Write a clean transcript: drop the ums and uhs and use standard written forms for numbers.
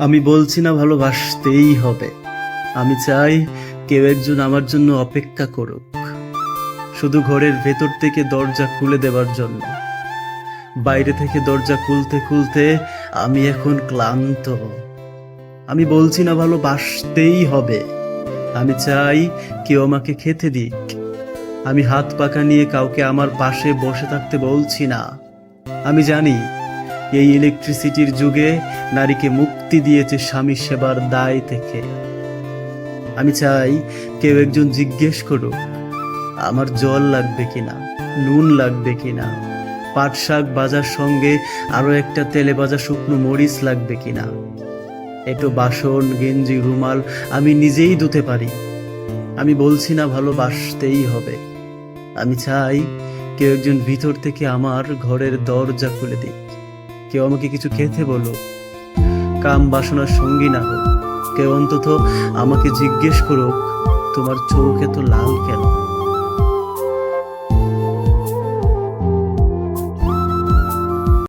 আমি বলছি না ভালোবাসতেই হবে। আমি চাই কেউ একজন আমার জন্য অপেক্ষা করুক, শুধু ঘরের ভেতর থেকে দরজা খুলে দেবার জন্য। বাইরে থেকে দরজা খুলতে খুলতে আমি এখন ক্লান্ত। আমি বলছি না ভালোবাসতেই হবে। আমি চাই কেউ আমাকে খেতে দিক। আমি হাত পাকা নিয়ে কাউকে আমার পাশে বসে থাকতে বলছি না। আমি জানি এই ইলেকট্রিসিটির যুগে নারীকে মুক্তি দিয়েছে স্বামী সেবার দায় থেকে। আমি চাই কেউ একজন জিজ্ঞেস করুক আমার জল লাগবে কিনা, নুন লাগবে কিনা, পাট শাক ভাজার সঙ্গে আরো একটা তেলে ভাজা শুকনো মরিচ লাগবে কিনা। একটু বাসন গেঞ্জি রুমাল আমি নিজেই ধুতে পারি। আমি বলছি না ভালোবাসতেই হবে। আমি চাই কেউ একজন ভিতর থেকে আমার ঘরের দরজা খুলে দিক। কেউ আমাকে কিছু খেতে বলো, কাম বাসনার সঙ্গী না হোক। কেউ অন্তত আমাকে জিজ্ঞেস করুক তোমার চোখ এত লাল কেন।